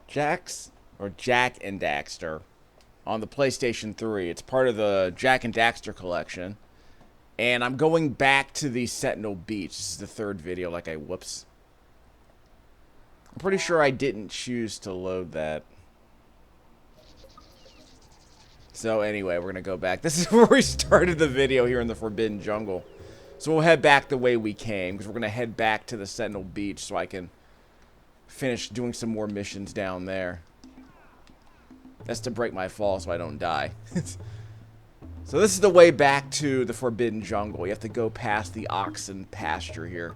Jak and Daxter on the PlayStation 3. It's part of the Jak and Daxter Collection. And I'm going back to the Sentinel Beach. This is the third video. Whoops. I'm pretty sure I didn't choose to load that. So anyway, we're going to go back. This is where we started the video here in the Forbidden Jungle. So we'll head back the way we came, because we're going to head back to the Sentinel Beach so I can finish doing some more missions down there. That's to break my fall so I don't die. So this is the way back to the Forbidden Jungle. You have to go past the oxen pasture here.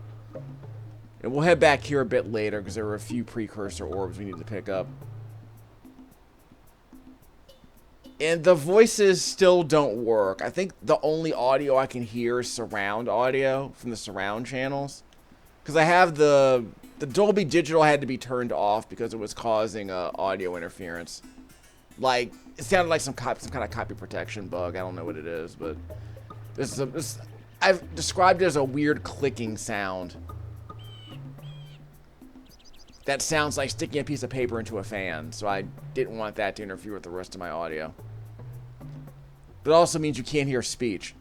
And we'll head back here a bit later because there were a few precursor orbs we need to pick up. And the voices still don't work. I think the only audio I can hear is surround audio from the surround channels. Because I have the Dolby Digital had to be turned off because it was causing audio interference. Like, it sounded like some kind of copy protection bug. I don't know what it is, but I've described it as a weird clicking sound. That sounds like sticking a piece of paper into a fan, so I didn't want that to interfere with the rest of my audio. But it also means you can't hear speech.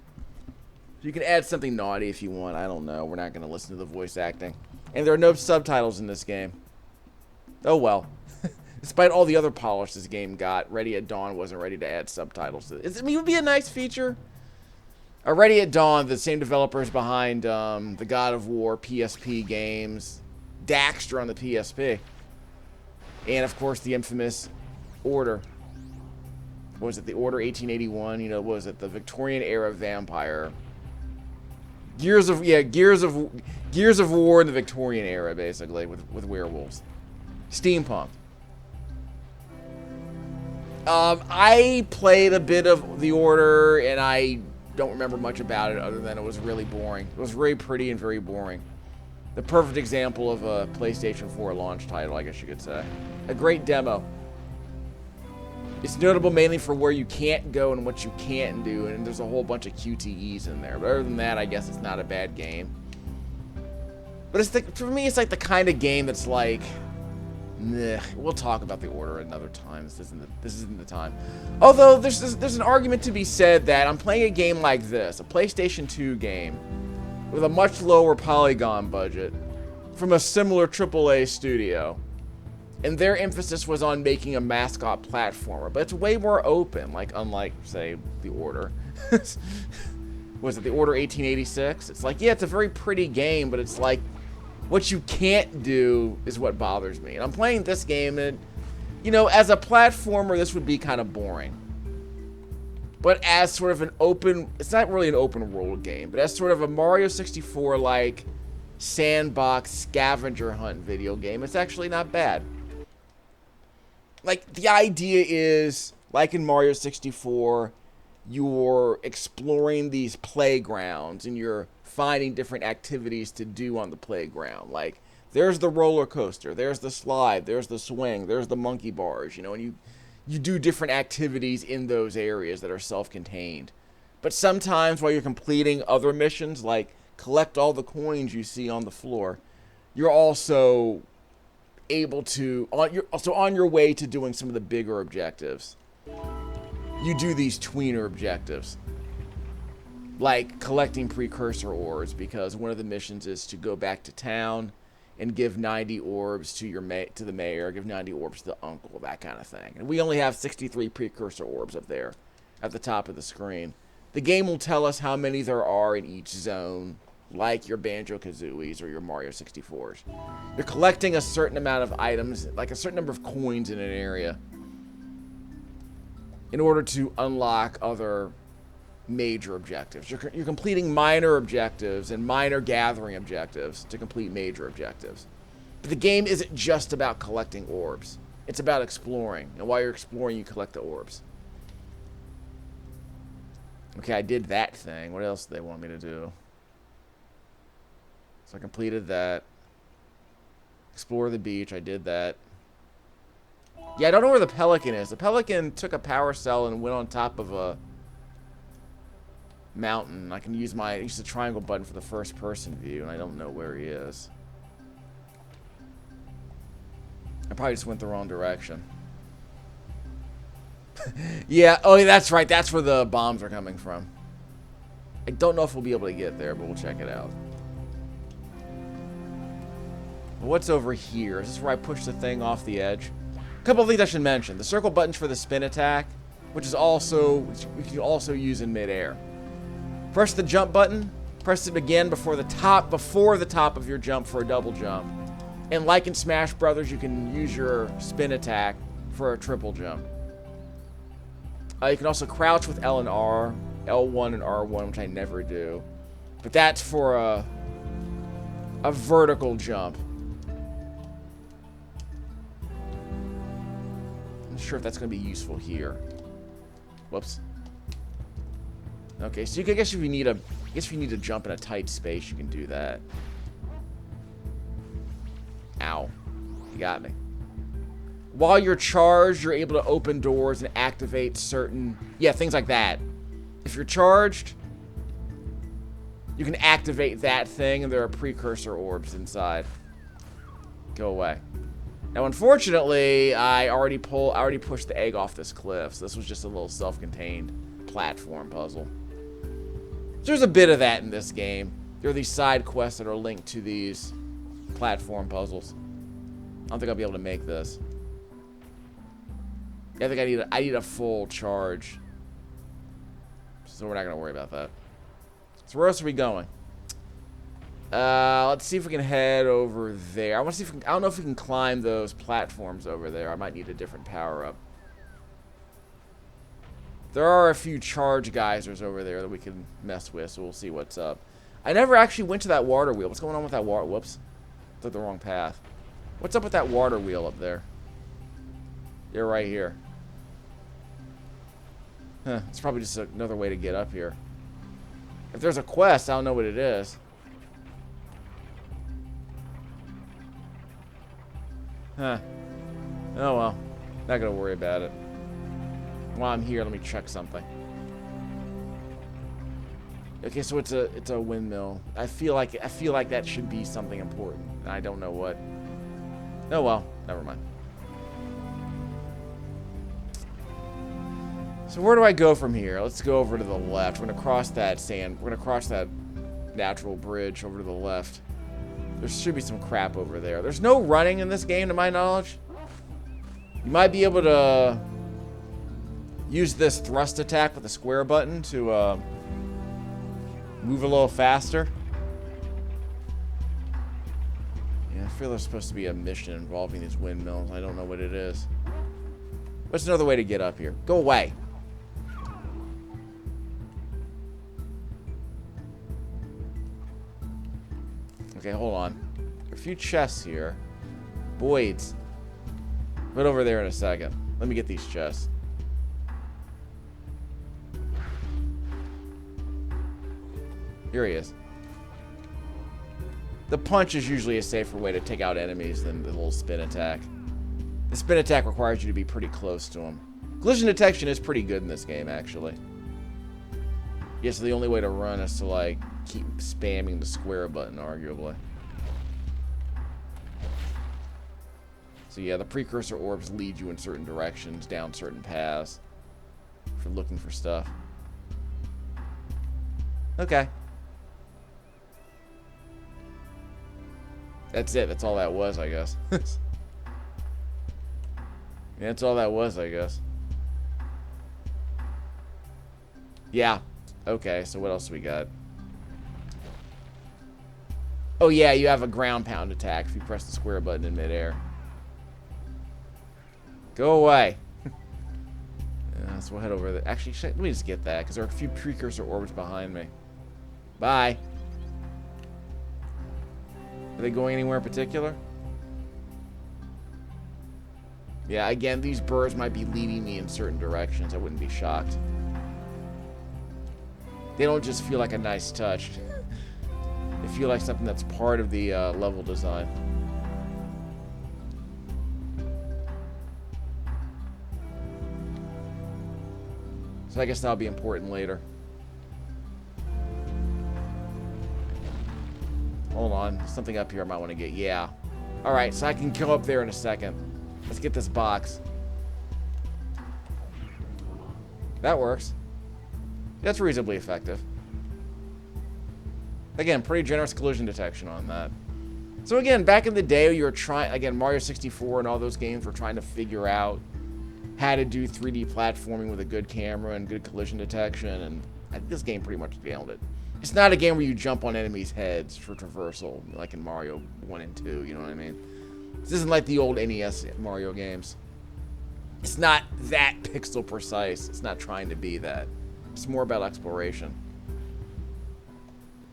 So you can add something naughty if you want. I don't know. We're not going to listen to the voice acting. And there are no subtitles in this game. Oh well. Despite all the other polish this game got, Ready at Dawn wasn't ready to add subtitles to it. I mean, it would be a nice feature. Ready at Dawn, the same developers behind the God of War PSP games, Daxter on the PSP, and of course the infamous Order. What was it, the Order 1881? You know, what was it, the Victorian era vampire? Gears of War in the Victorian era, basically, with werewolves. Steampunk. I played a bit of The Order, and I don't remember much about it other than it was really boring. It was very pretty and very boring. The perfect example of a PlayStation 4 launch title, I guess you could say. A great demo. It's notable mainly for where you can't go and what you can't do, and there's a whole bunch of QTEs in there. But other than that, I guess it's not a bad game. But for me, it's like the kind of game that's like... Meh. We'll talk about The Order another time. This isn't the time. Although there's an argument to be said that I'm playing a game like this, a PlayStation 2 game, with a much lower polygon budget, from a similar AAA studio, and their emphasis was on making a mascot platformer, but it's way more open, like unlike say The Order. Was it The Order 1886? It's like, yeah, it's a very pretty game, but it's like, what you can't do is what bothers me. And I'm playing this game, and, you know, as a platformer, this would be kind of boring. But as sort of an open, it's not really an open world game, but as sort of a Mario 64-like sandbox scavenger hunt video game, it's actually not bad. Like, the idea is, like in Mario 64, you're exploring these playgrounds, and you're finding different activities to do on the playground. Like, there's the roller coaster, there's the slide, there's the swing, there's the monkey bars, you know, and you do different activities in those areas that are self-contained. But sometimes while you're completing other missions, like collect all the coins you see on the floor, you're also able to, on your way to doing some of the bigger objectives, you do these tweener objectives. Like collecting precursor orbs, because one of the missions is to go back to town and give 90 orbs to the mayor, give 90 orbs to the uncle, that kind of thing. And we only have 63 precursor orbs up there at the top of the screen. The game will tell us how many there are in each zone, like your Banjo-Kazooies or your Mario 64s. You're collecting a certain amount of items, like a certain number of coins in an area, in order to unlock other major objectives. You're completing minor objectives and minor gathering objectives to complete major objectives. But the game isn't just about collecting orbs. It's about exploring. And while you're exploring, you collect the orbs. Okay, I did that thing. What else do they want me to do? So I completed that. Explore the beach. I did that. Yeah, I don't know where the Pelican is. The Pelican took a power cell and went on top of a mountain. I can use the triangle button for the first person view, and I don't know where he is. probably just went the wrong direction. Yeah, oh, yeah, that's right. That's where the bombs are coming from. I don't know if we'll be able to get there, but we'll check it out. What's over here? Is this where I push the thing off the edge? A couple of things I should mention. The circle button's for the spin attack, which you can also use in midair. Press the jump button. Press it again before the top of your jump for a double jump. And like in Smash Brothers, you can use your spin attack for a triple jump. You can also crouch with L and R, L1 and R1, which I never do. But that's for a vertical jump. I'm not sure if that's going to be useful here. Whoops. Okay, so I guess if you need to jump in a tight space, you can do that. Ow. You got me. While you're charged, you're able to open doors and activate certain... Yeah, things like that. If you're charged, you can activate that thing, and there are precursor orbs inside. Go away. Now, unfortunately, I already pushed the egg off this cliff, so this was just a little self-contained platform puzzle. So there's a bit of that in this game. There are these side quests that are linked to these platform puzzles. I don't think I'll be able to make this. I think I need a full charge. So we're not going to worry about that. So where else are we going? Let's see if we can head over there. I want to see if we can, I don't know if we can climb those platforms over there. I might need a different power-up. There are a few charge geysers over there that we can mess with, so we'll see what's up. I never actually went to that water wheel. What's going on with that water? Whoops. Took the wrong path. What's up with that water wheel up there? You're right here. Huh, it's probably just another way to get up here. If there's a quest, I don't know what it is. Huh. Oh well. Not gonna worry about it. While I'm here, let me check something. Okay, so it's a windmill. I feel like that should be something important. I don't know what. Oh well, never mind. So where do I go from here? Let's go over to the left. We're gonna cross that We're gonna cross that natural bridge over to the left. There should be some crap over there. There's no running in this game, to my knowledge. You might be able to use this thrust attack with the square button to move a little faster. Yeah, I feel there's supposed to be a mission involving these windmills. I don't know what it is. What's another way to get up here? Go away. Okay, hold on. There are a few chests here. Voids. Put over there in a second. Let me get these chests. Here he is. The punch is usually a safer way to take out enemies than the little spin attack. The spin attack requires you to be pretty close to them. Collision detection is pretty good in this game, actually. Yes, the only way to run is to, like, keep spamming the square button, arguably. So yeah, the precursor orbs lead you in certain directions, down certain paths, for looking for stuff. Okay. That's it. That's all that was, I guess. Yeah, that's all that was, I guess. Yeah. Okay, so what else do we got? Oh yeah, you have a ground pound attack if you press the square button in midair. Go away. Yeah, so we'll head over there. Actually, let me just get that, because there are a few precursor orbs behind me. Bye. Are they going anywhere in particular? Yeah, again, these birds might be leading me in certain directions. I wouldn't be shocked. They don't just feel like a nice touch. They feel like something that's part of the level design. So I guess that'll be important later. Hold on. Something up here I might want to get. Yeah. Alright, so I can go up there in a second. Let's get this box. That works. That's reasonably effective. Again, pretty generous collision detection on that. So again, back in the day, you were trying, again, Mario 64 and all those games were trying to figure out how to do 3D platforming with a good camera and good collision detection, and I think this game pretty much nailed it. It's not a game where you jump on enemies' heads for traversal, like in Mario 1 and 2, you know what I mean? This isn't like the old NES Mario games. It's not that pixel precise. It's not trying to be that. It's more about exploration.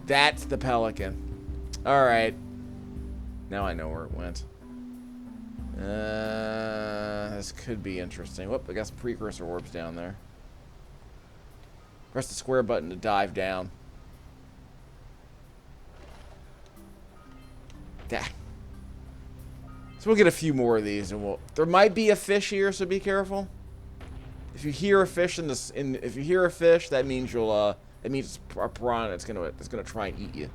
That's the Pelican. Alright. Now I know where it went. This could be interesting. Whoop, I got some precursor orbs down there. Press the square button to dive down. Yeah. So we'll get a few more of these, and there might be a fish here, so be careful. If you hear a fish if you hear a fish, that means it means it's a piranha. It's gonna try and eat you.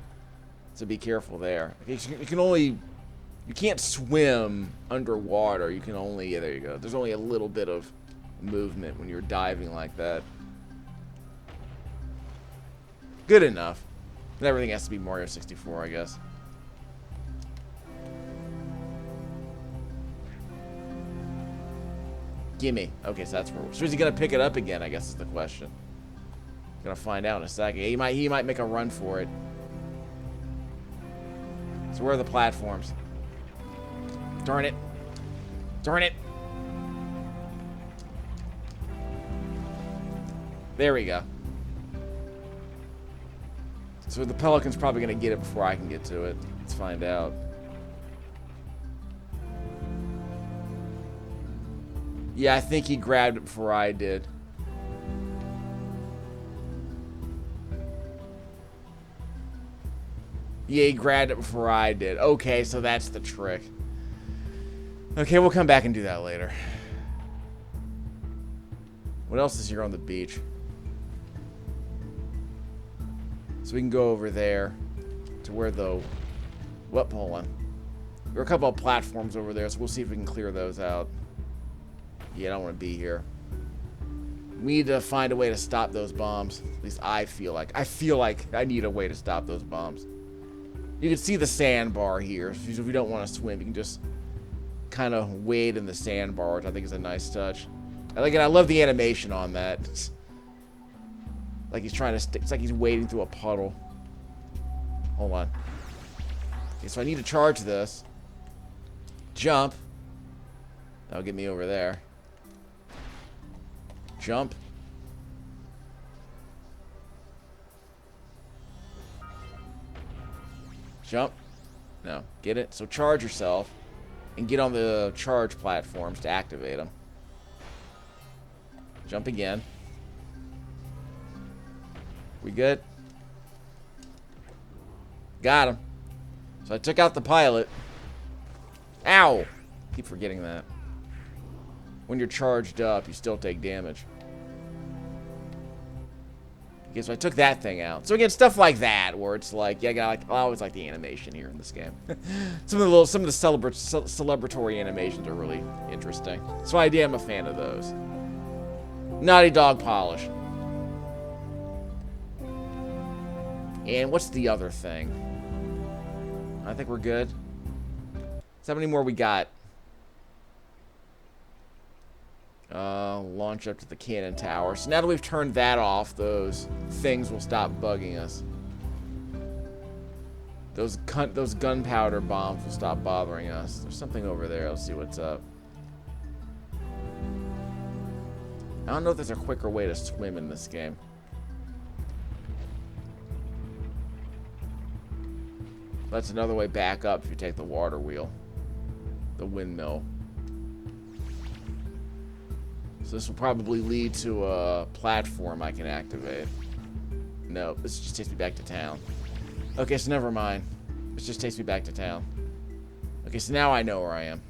So be careful there. You can't swim underwater. You can only, yeah, there you go. There's only a little bit of movement when you're diving like that. Good enough. And everything has to be Mario 64, I guess. Gimme. Okay, so that's where. So is he gonna pick it up again? I guess is the question. Gonna find out in a second. He might make a run for it. So where are the platforms? Darn it! Darn it! There we go. So the Pelican's probably gonna get it before I can get to it. Let's find out. Yeah, I think he grabbed it before I did. Yeah, he grabbed it before I did. Okay, so that's the trick. Okay, we'll come back and do that later. What else is here on the beach? So we can go over there to where the... What? Hold on. There are a couple of platforms over there, so we'll see if we can clear those out. Yeah, I don't want to be here. We need to find a way to stop those bombs. At least I feel like. I feel like I need a way to stop those bombs. You can see the sandbar here. If you don't want to swim, you can just kind of wade in the sandbar, which I think is a nice touch. I love the animation on that. It's like he's trying to stick. It's like he's wading through a puddle. Hold on. Okay, so I need to charge this. Jump. That'll get me over there. Jump. Jump. No. Get it? So charge yourself. And get on the charge platforms to activate them. Jump again. We good? Got him. So I took out the pilot. Ow! Keep forgetting that. When you're charged up, you still take damage. Okay, so I took that thing out. So again, stuff like that, where it's like, yeah, I always like the animation here in this game. some of the celebratory animations are really interesting. So I am a fan of those. Naughty Dog polish. And what's the other thing? I think we're good. So how many more we got? Launch up to the cannon tower. So now that we've turned that off, those things will stop bugging us. Those gunpowder bombs will stop bothering us. There's something over there. Let's see what's up. I don't know if there's a quicker way to swim in this game. That's another way back up if you take the water wheel. The windmill. So this will probably lead to a platform I can activate. No, this just takes me back to town. Okay, so never mind. This just takes me back to town. Okay, so now I know where I am.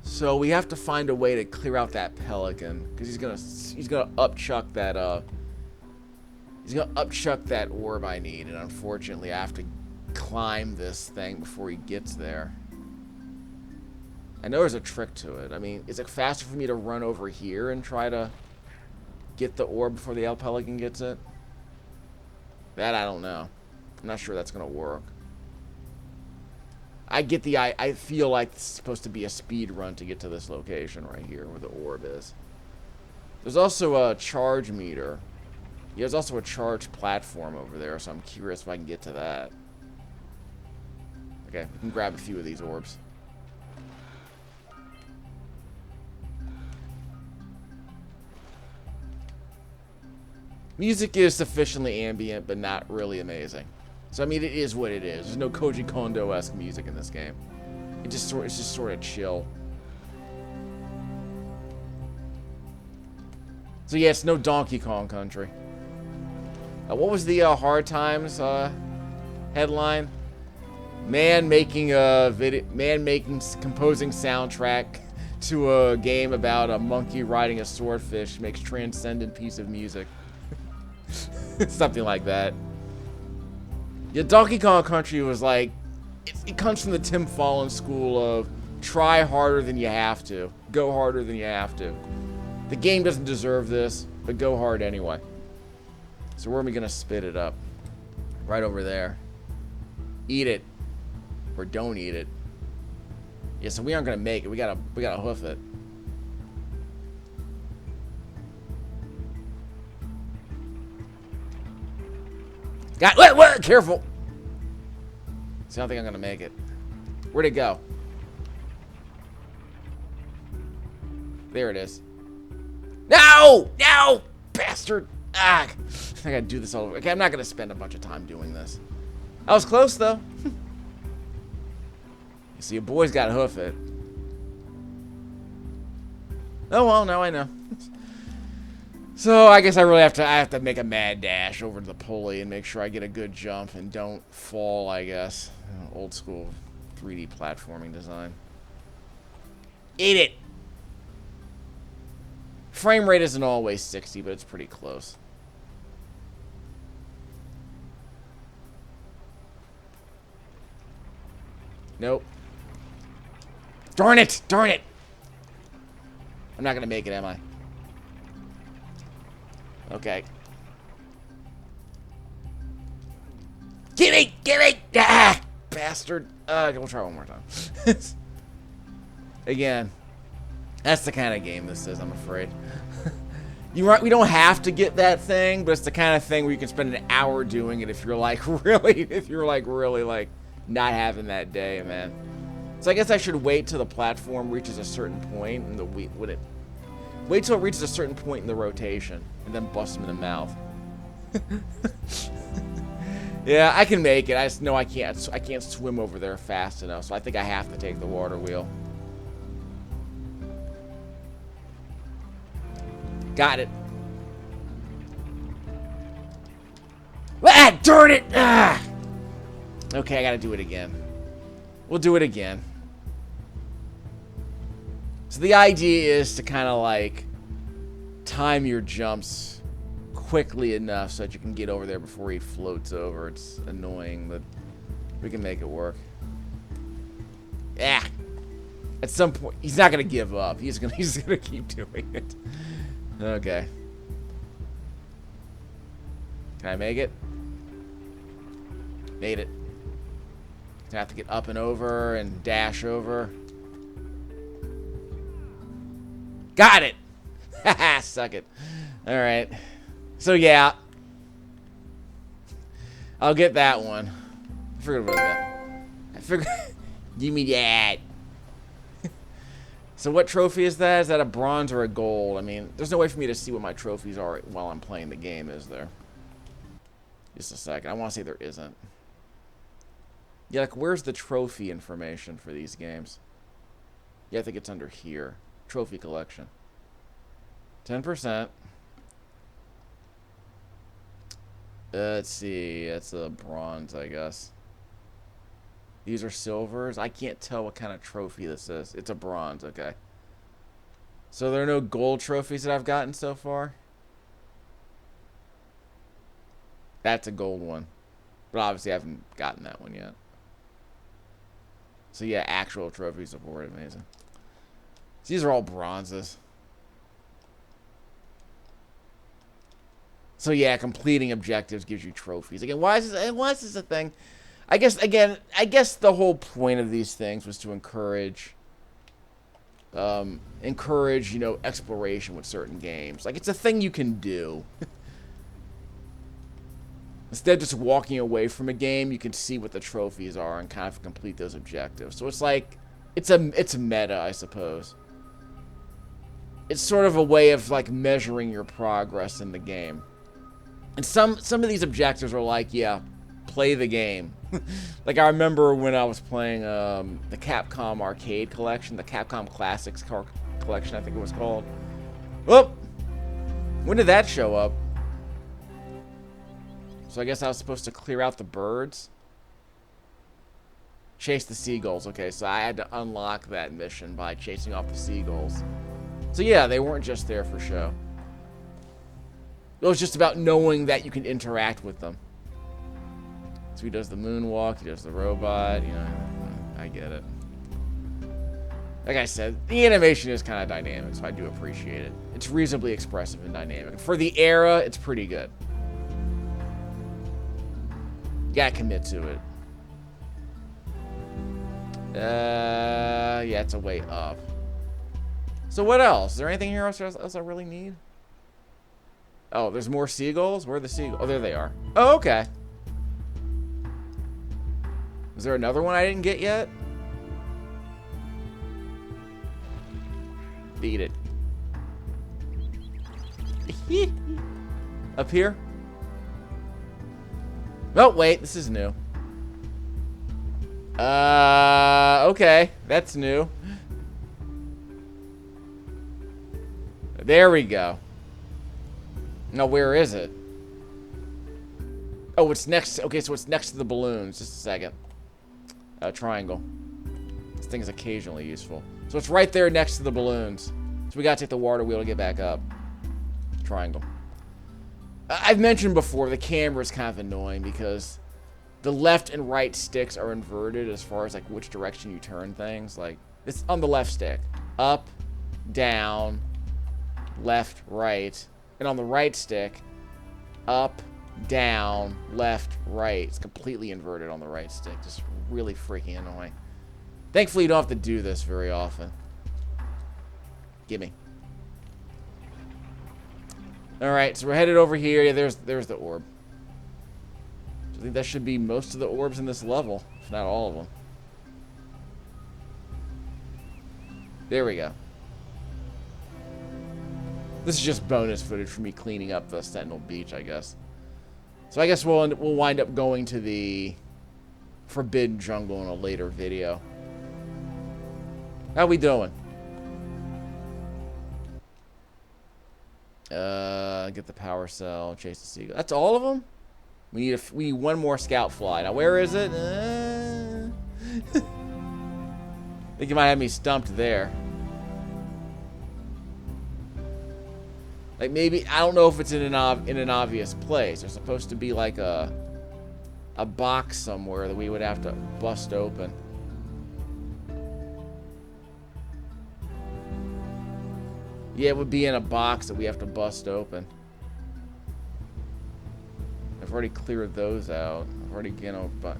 So we have to find a way to clear out that pelican, because he's gonna upchuck that He's going to upchuck that orb I need, and unfortunately I have to climb this thing before he gets there. I know there's a trick to it. I mean, is it faster for me to run over here and try to get the orb before the El Pelican gets it? That I don't know. I'm not sure that's going to work. I feel like it's supposed to be a speed run to get to this location right here where the orb is. There's also a charge meter. Yeah, there's also a charge platform over there, so I'm curious if I can get to that. Okay, we can grab a few of these orbs. Music is sufficiently ambient, but not really amazing. So, I mean, it is what it is. There's no Koji Kondo-esque music in this game. It's just sort of chill. So, yeah, it's no Donkey Kong Country. What was the Hard Times headline? Composing soundtrack to a game about a monkey riding a swordfish makes transcendent piece of music. Something like that. Yeah, Donkey Kong Country was like, it comes from the Tim Fallon school of try harder than you have to. Go harder than you have to. The game doesn't deserve this, but go hard anyway. So where are we going to spit it up? Right over there. Eat it. Or don't eat it. Yeah, so we aren't going to make it. We gotta hoof it. What? Careful. See, I don't think I'm going to make it. Where'd it go? There it is. No! No! Bastard! Ah! I gotta do this all over. Okay, I'm not going to spend a bunch of time doing this. I was close, though. You see, a boy's got to hoof it. Oh, well, now I know. So, I guess I have to make a mad dash over to the pulley and make sure I get a good jump and don't fall, I guess. Old school 3D platforming design. Eat it! Frame rate isn't always 60, but it's pretty close. Nope. Darn it! Darn it! I'm not gonna make it, am I? Okay. Gimme! Gimme! Ah! Bastard. We'll try one more time. Again. That's the kind of game this is, I'm afraid. We don't have to get that thing, but it's the kind of thing where you can spend an hour doing it if you're like really like not having that day, man. So I guess I should wait till the platform reaches a certain point and wait till it reaches a certain point in the rotation and then bust him in the mouth. Yeah, I can make it. I just know I can't swim over there fast enough, so I think I have to take the water wheel. Got it. Ah, darn it! Ah! Okay, I gotta do it again. We'll do it again. So the idea is to kind of like time your jumps quickly enough so that you can get over there before he floats over. It's annoying, but we can make it work. Yeah. At some point, he's not gonna give up. He's gonna keep doing it. Okay. Can I make it? Made it. I have to get up and over and dash over. Got it! Haha, suck it. Alright. So, yeah. I'll get that one. I forgot about that. I figured. Give me that. So, what trophy is that? Is that a bronze or a gold? I mean, there's no way for me to see what my trophies are while I'm playing the game, is there? Just a second. I want to say there isn't. Yeah, like, where's the trophy information for these games? Yeah, I think it's under here. Trophy collection. 10%. Let's see. That's a bronze, I guess. These are silvers. I can't tell what kind of trophy this is. It's a bronze, okay. So there are no gold trophies that I've gotten so far? That's a gold one. But obviously I haven't gotten that one yet. So yeah, actual trophy support. Amazing. These are all bronzes. So yeah, completing objectives gives you trophies. Again, why is this a thing? I guess the whole point of these things was to encourage you know, exploration with certain games. Like, it's a thing you can do. Instead of just walking away from a game, you can see what the trophies are and kind of complete those objectives. So it's like, it's meta, I suppose. It's sort of a way of like measuring your progress in the game. And some of these objectives are like, yeah, play the game. Like, I remember when I was playing the Capcom Arcade Collection, the Capcom Classics Collection, I think it was called. Whoop! When did that show up? So I guess I was supposed to clear out the birds. Chase the seagulls. Okay, so I had to unlock that mission by chasing off the seagulls. So yeah, they weren't just there for show. It was just about knowing that you can interact with them. So he does the moonwalk, he does the robot, you know, I get it. Like I said, the animation is kind of dynamic, so I do appreciate it. It's reasonably expressive and dynamic. For the era, it's pretty good. You gotta commit to it. Yeah, it's a way up. So what else? Is there anything here else I really need? Oh, there's more seagulls? Where are the seagulls? Oh, there they are. Oh, okay. Is there another one I didn't get yet? Beat it. Up here? Oh, wait. This is new. Okay. That's new. There we go. Now, where is it? Oh, it's next. Okay, so it's next to the balloons. Just a second. Triangle. This thing is occasionally useful. So it's right there next to the balloons. So we gotta take the water wheel to get back up. Triangle. I've mentioned before, the camera is kind of annoying because the left and right sticks are inverted as far as like which direction you turn things. Like, it's on the left stick. Up, down, left, right. And on the right stick, up, down, left, right. It's completely inverted on the right stick. Just really freaking annoying. Thankfully, you don't have to do this very often. Gimme. Alright, so we're headed over here. Yeah, there's the orb. So I think that should be most of the orbs in this level, if not all of them. There we go. This is just bonus footage for me cleaning up the Sentinel Beach, I guess. So I guess we'll wind up going to the Forbidden Jungle in a later video. How we doing? Get the power cell, chase the seagull. That's all of them? We need one more scout fly. Now where is it? I think you might have me stumped there. Like, maybe, I don't know if it's in an obvious place. There's supposed to be like a box somewhere that we would have to bust open. Yeah, it would be in a box that we have to bust open. I've already cleared those out. I've already, you know, but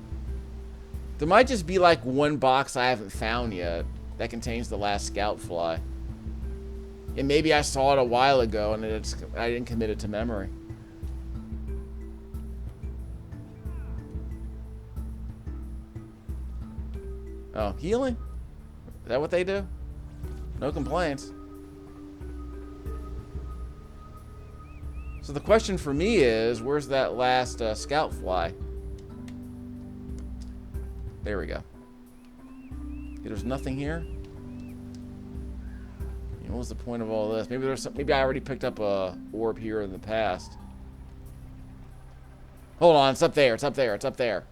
there might just be like one box I haven't found yet that contains the last scout fly. And maybe I saw it a while ago and I didn't commit it to memory. Oh, healing? Is that what they do? No complaints. So the question for me is, where's that last scout fly? There we go. Okay, there's nothing here. What was the point of all this? Maybe there's some, maybe I already picked up a orb here in the past. Hold on, it's up there. It's up there. It's up there.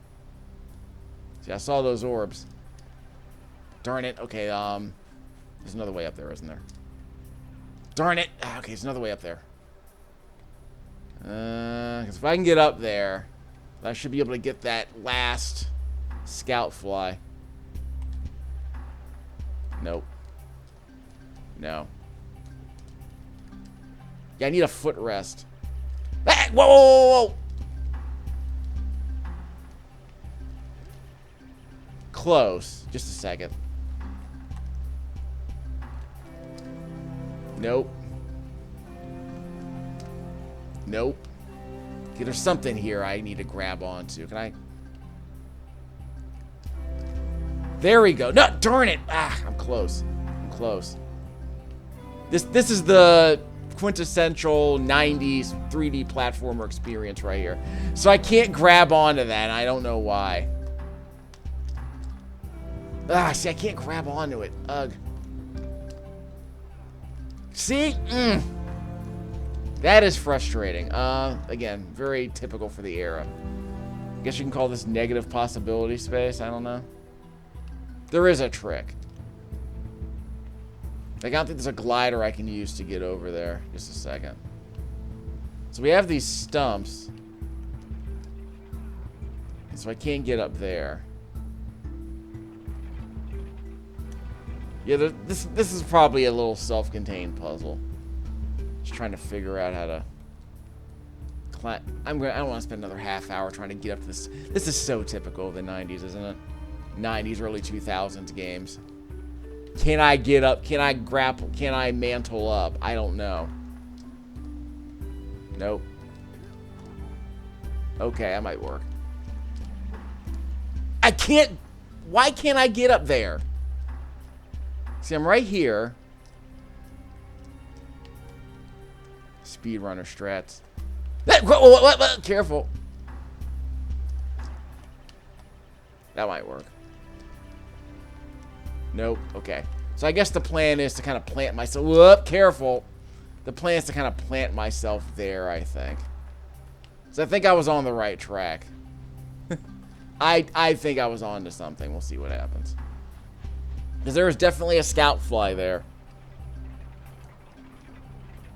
See, I saw those orbs. Darn it. Okay, there's another way up there, isn't there? Darn it. Okay, there's another way up there. Because if I can get up there, I should be able to get that last scout fly. Nope. No. Yeah, I need a footrest. Ah, whoa, whoa, whoa, whoa! Close. Just a second. Nope. Nope. Okay, there's something here I need to grab onto. Can I? There we go. No, darn it. Ah, I'm close. I'm close. This is the quintessential 90s 3D platformer experience right here. So I can't grab onto that, and I don't know why. Ah, see, I can't grab onto it. Ugh. See? That is frustrating. Again, very typical for the era. I guess you can call this negative possibility space. I don't know. There is a trick. Like, I don't think there's a glider I can use to get over there. Just a second. So we have these stumps. So I can't get up there. Yeah, this is probably a little self-contained puzzle. Just trying to figure out how to climb. I don't want to spend another half hour trying to get up to this. This is so typical of the 90s, isn't it? 90s, early 2000s games. Can I get up? Can I grapple? Can I mantle up? I don't know. Nope. Okay, that might work. I can't. Why can't I get up there? See, I'm right here. Speedrunner strats. What? Careful. That might work. Nope. Okay. So I guess the plan is to kind of plant myself. Whoop, careful. The plan is to kind of plant myself there, I think. So I think I was on the right track. I think I was on to something. We'll see what happens. Because there is definitely a scout fly there.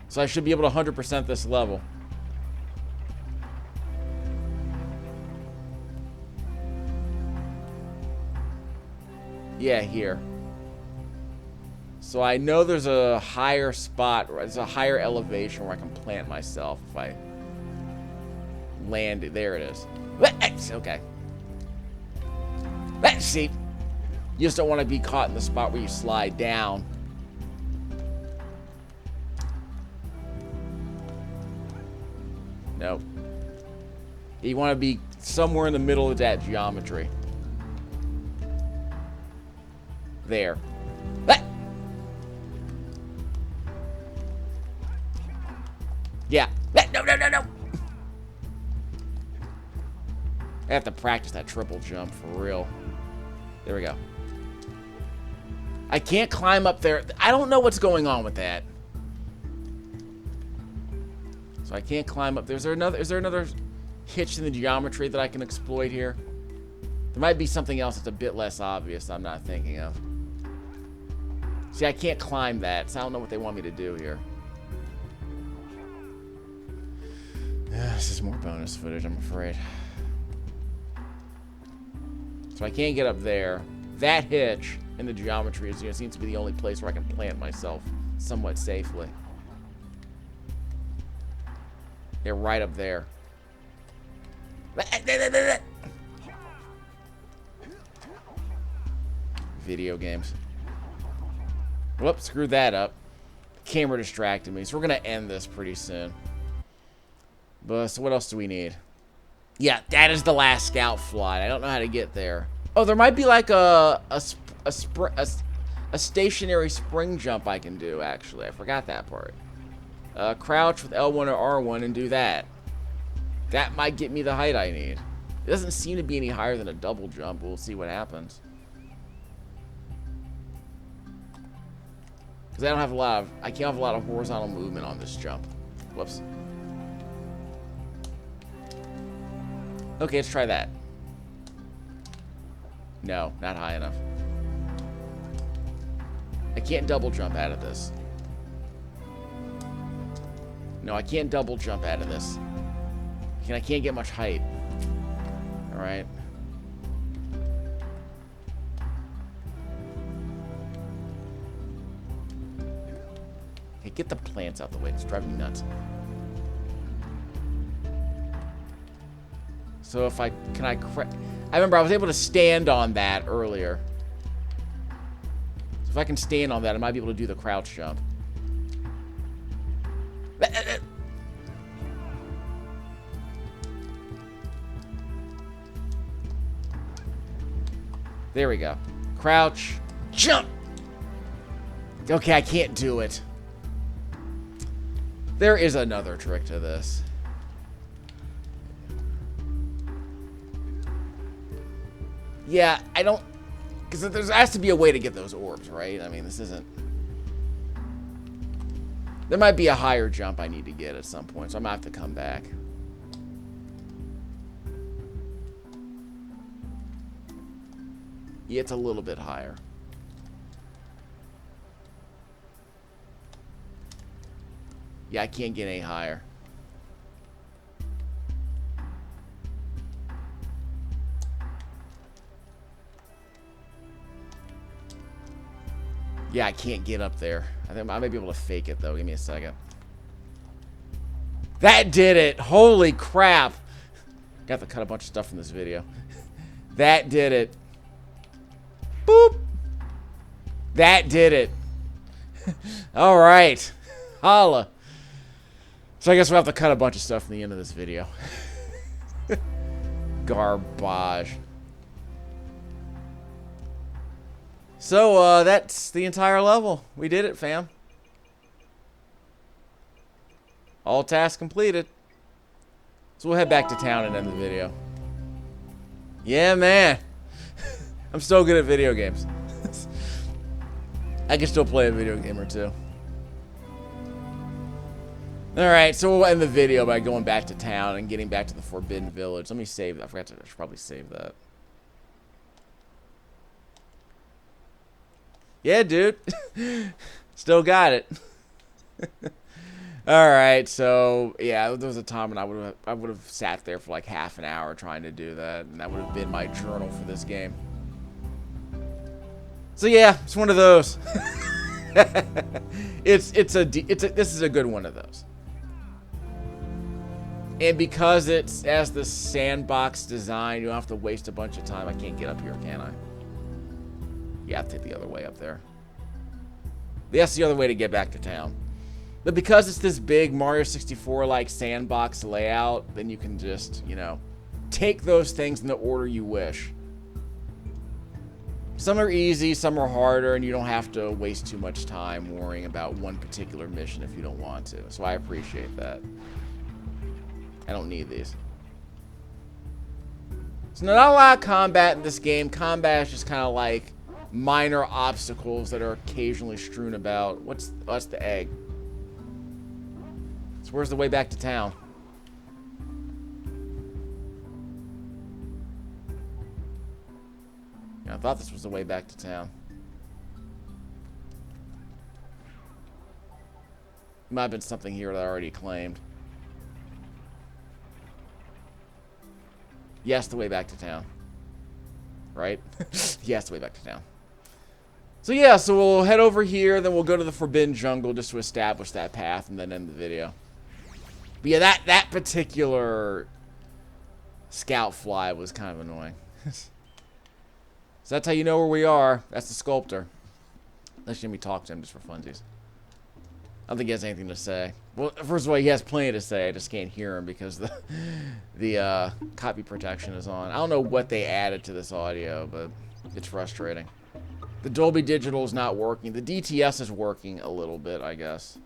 So I should be able to 100% this level. Yeah, here. So I know there's a higher spot, there's a higher elevation where I can plant myself if I land it. There it is. Okay. Let's see. You just don't want to be caught in the spot where you slide down. Nope. You want to be somewhere in the middle of that geometry. There. Yeah. No. I have to practice that triple jump for real. There we go. I can't climb up there. I don't know what's going on with that. So I can't climb up. Is there another hitch in the geometry that I can exploit here? There might be something else that's a bit less obvious I'm not thinking of. See, I can't climb that, so I don't know what they want me to do here. This is more bonus footage, I'm afraid. So I can't get up there. That hitch in the geometry is, seems to be the only place where I can plant myself somewhat safely. They're right up there. Video games. Whoops, screwed that up. Camera distracted me, so we're gonna end this pretty soon. But so what else do we need? Yeah, that is the last scout flight. I don't know how to get there. Oh, there might be like a stationary spring jump I can do, actually. I forgot that part. Crouch with L1 or R1 and do that. That might get me the height I need. It doesn't seem to be any higher than a double jump. We'll see what happens. Because I can't have a lot of horizontal movement on this jump. Whoops. Okay, let's try that. No, not high enough. I can't double jump out of this. No, I can't double jump out of this. I can't get much height. Alright. Hey, get the plants out the way. It's driving me nuts. So if I... Can I... I remember I was able to stand on that earlier. So if I can stand on that, I might be able to do the crouch jump. There we go. Crouch. Jump! Okay, I can't do it. There is another trick to this. Yeah, I don't... Because there has to be a way to get those orbs, right? I mean, this isn't... There might be a higher jump I need to get at some point, so I'm going to have to come back. Yeah, it's a little bit higher. Yeah, I can't get any higher. Yeah, I can't get up there. I think I might be able to fake it, though. Give me a second. That did it! Holy crap! Got to cut a bunch of stuff from this video. That did it. Boop! That did it. Alright. Holla. So I guess we'll have to cut a bunch of stuff from the end of this video. Garbage. So, that's the entire level. We did it, fam. All tasks completed. So we'll head back to town and end the video. Yeah, man. I'm so good at video games. I can still play a video game or two. Alright, so we'll end the video by going back to town and getting back to the Forbidden Village. Let me save that. I should probably save that. Yeah, dude. Still got it. Alright, so yeah, there was a time when I would have sat there for like half an hour trying to do that, and that would have been my journal for this game. So yeah, it's one of those. This is a good one of those. And because it's as the sandbox design, you don't have to waste a bunch of time. I can't get up here, can I? Yeah, I have to take the other way up there. That's the other way to get back to town. But because it's this big Mario 64-like sandbox layout, then you can just, you know, take those things in the order you wish. Some are easy, some are harder, and you don't have to waste too much time worrying about one particular mission if you don't want to. So I appreciate that. I don't need these. So not a lot of combat in this game. Combat is just kind of like minor obstacles that are occasionally strewn about. That's the egg. So where's the way back to town? Yeah, I thought this was the way back to town. Might have been something here that I already claimed. Yes, the way back to town. Right? Yes, the way back to town. So yeah, so we'll head over here, then we'll go to the Forbidden Jungle just to establish that path and then end the video. But yeah, that particular scout fly was kind of annoying. So that's how you know where we are. That's the sculptor. Unless you let me talk to him just for funsies. I don't think he has anything to say. Well, first of all, he has plenty to say. I just can't hear him because the copy protection is on. I don't know what they added to this audio, but it's frustrating. The Dolby Digital is not working. The DTS is working a little bit, I guess.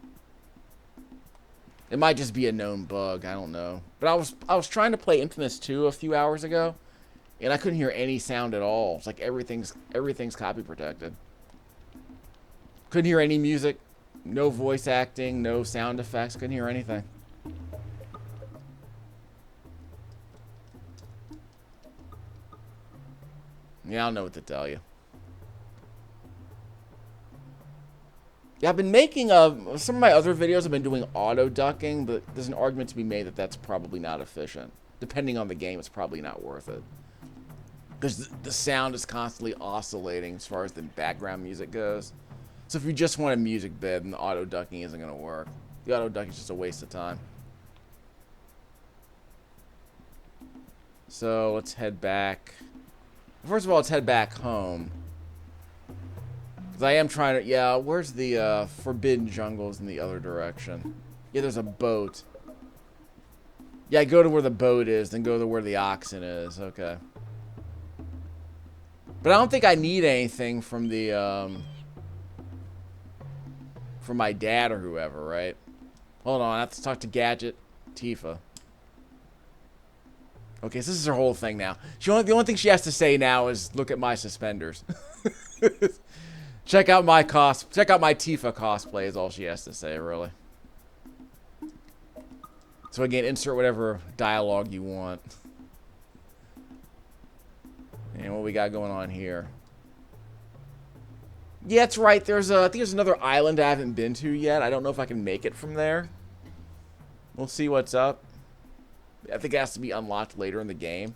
It might just be a known bug. I don't know. But I was trying to play Infamous 2 a few hours ago, and I couldn't hear any sound at all. It's like everything's copy protected. Couldn't hear any music. No voice acting, no sound effects, couldn't hear anything. Yeah, I don't know what to tell you. Yeah, I've been making some of my other videos I've been doing auto ducking, but there's an argument to be made that that's probably not efficient. Depending on the game, it's probably not worth it. Because the sound is constantly oscillating as far as the background music goes. So if you just want a music bed, then the auto ducking isn't going to work. The auto ducking is just a waste of time. So let's head back. First of all, let's head back home. Because I am trying to... Yeah, where's the Forbidden Jungles in the other direction? Yeah, there's a boat. Yeah, go to where the boat is, then go to where the oxen is. Okay. But I don't think I need anything from the... from my dad or whoever, right? Hold on, I have to talk to Gadget Tifa. Okay, so this is her whole thing now. The only thing she has to say now is, look at my suspenders. Check out my Tifa cosplay is all she has to say, really. So again, insert whatever dialogue you want. And what we got going on here? Yeah, that's right. I think there's another island I haven't been to yet. I don't know if I can make it from there. We'll see what's up. I think it has to be unlocked later in the game.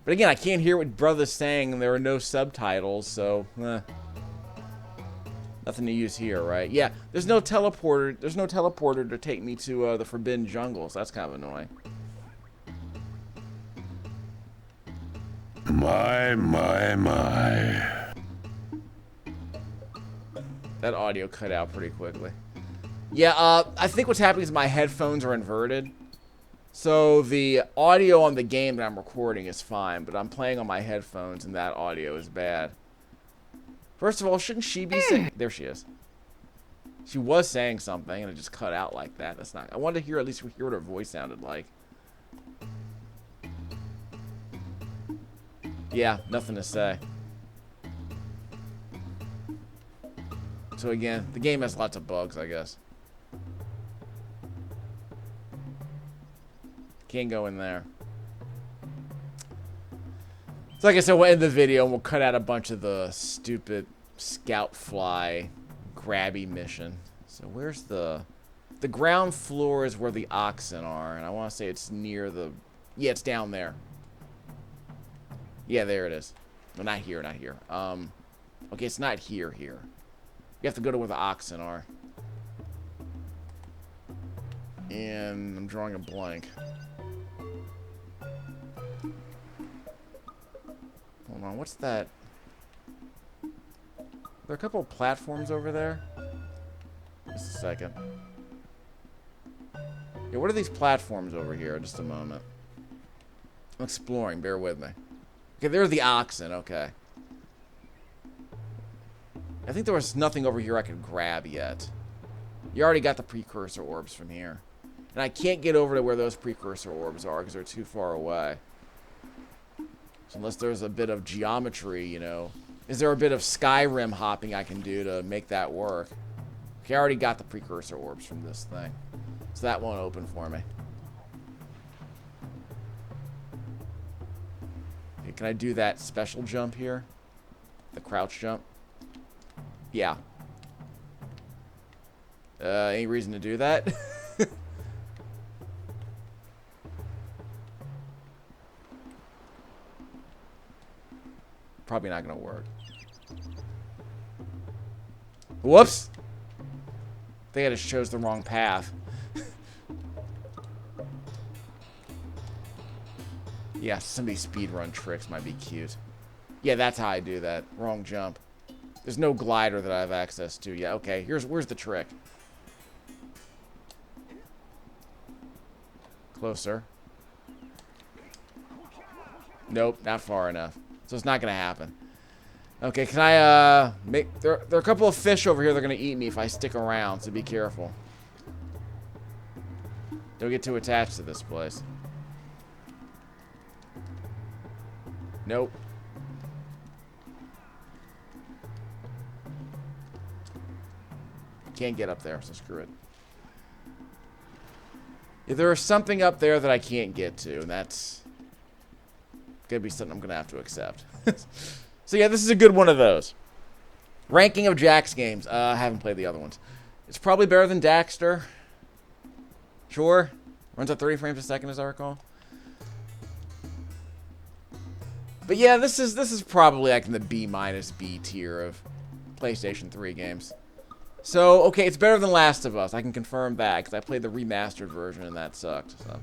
But again, I can't hear what brother's saying, and there are no subtitles, so nothing to use here, right? Yeah, there's no teleporter. There's no teleporter to take me to the Forbidden Jungles. That's kind of annoying. My. That audio cut out pretty quickly. Yeah, I think what's happening is my headphones are inverted. So the audio on the game that I'm recording is fine, but I'm playing on my headphones and that audio is bad. First of all, shouldn't she be saying... There she is. She was saying something and it just cut out like that. That's not... I wanted to hear, at least hear what her voice sounded like. Yeah, nothing to say. So again, the game has lots of bugs, I guess. Can't go in there. So like I said, we'll end the video and we'll cut out a bunch of the stupid scout fly grabby mission. So where's the ground floor is where the oxen are, and I want to say it's near the... Yeah, it's down there. Yeah, there it is. No, not here, not here. Okay, it's not here. You have to go to where the oxen are. And I'm drawing a blank. Hold on, what's that? There are a couple of platforms over there. Just a second. Yeah, what are these platforms over here? Just a moment. I'm exploring, bear with me. Okay, there's the oxen, okay. I think there was nothing over here I could grab yet. You already got the precursor orbs from here. And I can't get over to where those precursor orbs are because they're too far away. So unless there's a bit of geometry, you know. Is there a bit of Skyrim hopping I can do to make that work? Okay, I already got the precursor orbs from this thing. So that won't open for me. Okay, can I do that special jump here? The crouch jump? Yeah. Any reason to do that? Probably not gonna work. Whoops! I think I just chose the wrong path. Yeah, some of these speedrun tricks might be cute. Yeah, that's how I do that. Wrong jump. There's no glider that I have access to. Yeah, okay. Where's the trick? Closer. Nope, not far enough. So it's not gonna happen. Okay, can I make... There are a couple of fish over here that are gonna eat me if I stick around, so be careful. Don't get too attached to this place. Nope. Can't get up there, so screw it. Yeah, there is something up there that I can't get to, and that's gonna be something I'm gonna have to accept. So yeah, this is a good one of those. Ranking of Jack's games. I haven't played the other ones. It's probably better than Daxter. Sure. Runs at 30 frames a second, as I recall. But yeah, this is probably like in the B- B tier of PlayStation 3 games. So, okay, it's better than Last of Us. I can confirm that, because I played the remastered version, and that sucked. So,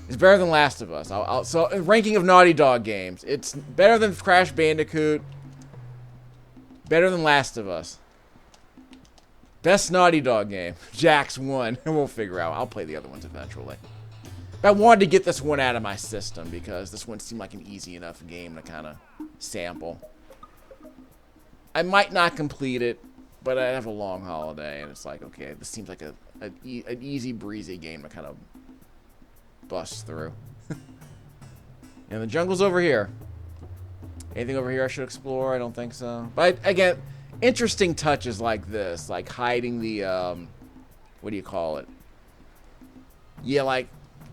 it's better than Last of Us. So, ranking of Naughty Dog games. It's better than Crash Bandicoot. Better than Last of Us. Best Naughty Dog game. Jax 1. We'll figure out. I'll play the other ones eventually. But I wanted to get this one out of my system, because this one seemed like an easy enough game to kind of sample. I might not complete it, but I have a long holiday, and it's like, okay, this seems like an easy breezy game to kind of bust through. And the jungle's over here. Anything over here I should explore? I don't think so. But again, interesting touches like this, like hiding the, what do you call it? Yeah, like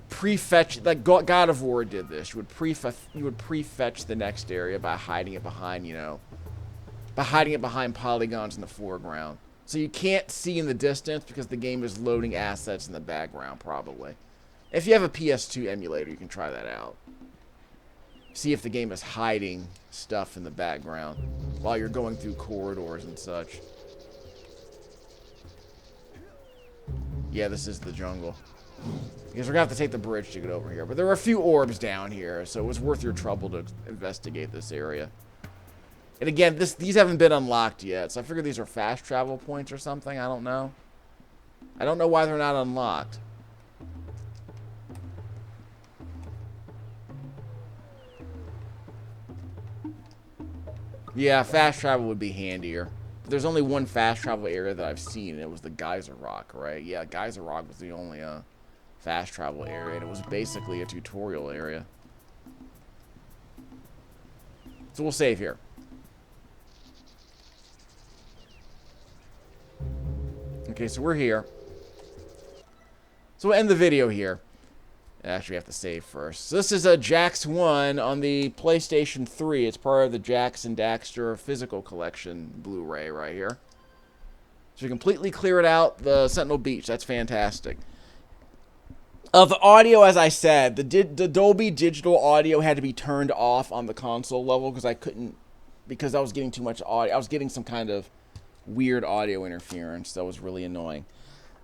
prefetch, like God of War did this. You would prefetch the next area by hiding it behind, you know, by hiding it behind polygons in the foreground. So you can't see in the distance because the game is loading assets in the background, probably. If you have a PS2 emulator, you can try that out. See if the game is hiding stuff in the background while you're going through corridors and such. Yeah, this is the jungle. Because we're going to have to take the bridge to get over here. But there are a few orbs down here, so it was worth your trouble to investigate this area. And again, these haven't been unlocked yet, so I figure these are fast travel points or something. I don't know. I don't know why they're not unlocked. Yeah, fast travel would be handier. But there's only one fast travel area that I've seen, and it was the Geyser Rock, right? Yeah, Geyser Rock was the only fast travel area, and it was basically a tutorial area. So we'll save here. Okay, so we're here. So we'll end the video here. Actually, we have to save first. So this is a Jax 1 on the PlayStation 3. It's part of the Jak and Daxter Physical Collection Blu-ray right here. So we completely cleared out the Sentinel Beach. That's fantastic. The audio, as I said, the Dolby Digital audio had to be turned off on the console level because I couldn't, because I was getting too much audio. I was getting some kind of weird audio interference that was really annoying.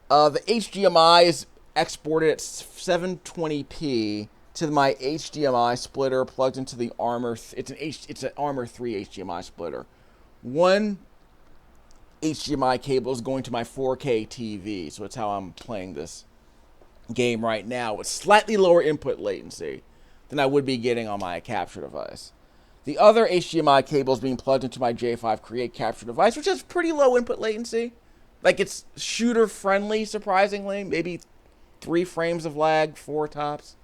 The HDMI is exported at 720p to my HDMI splitter plugged into the Armor. It's an Armor 3 HDMI splitter. One HDMI cable is going to my 4K TV, so it's how I'm playing this game right now with slightly lower input latency than I would be getting on my capture device. The other HDMI cable is being plugged into my J5 Create capture device, which has pretty low input latency. Like, it's shooter friendly, surprisingly. Maybe 3 frames of lag, 4 tops.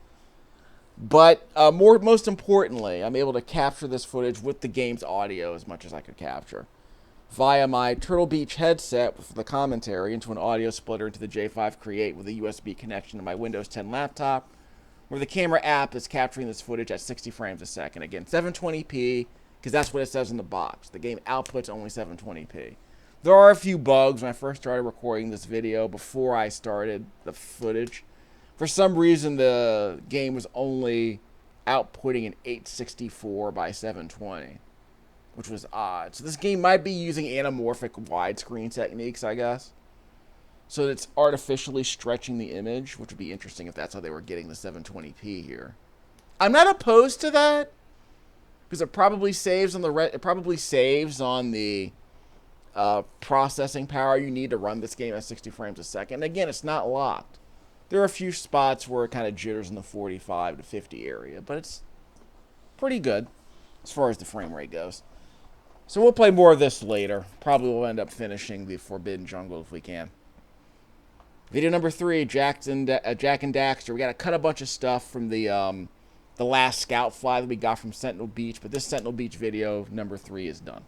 But most importantly, I'm able to capture this footage with the game's audio as much as I could capture via my Turtle Beach headset with the commentary into an audio splitter into the J5 Create with a USB connection to my Windows 10 laptop, where the camera app is capturing this footage at 60 frames a second. Again, 720p, because that's what it says in the box. The game outputs only 720p. There are a few bugs when I first started recording this video before I started the footage. For some reason, the game was only outputting an 864 by 720, which was odd. So this game might be using anamorphic widescreen techniques, I guess. So it's artificially stretching the image, which would be interesting if that's how they were getting the 720p here. I'm not opposed to that, because it probably saves on the processing power you need to run this game at 60 frames a second. Again, it's not locked. There are a few spots where it kind of jitters in the 45 to 50 area, but it's pretty good as far as the frame rate goes. So we'll play more of this later. Probably we'll end up finishing the Forbidden Jungle if we can. Video number 3, Jak and Daxter. We got to cut a bunch of stuff from the last scout fly that we got from Sentinel Beach, but this Sentinel Beach video number 3 is done.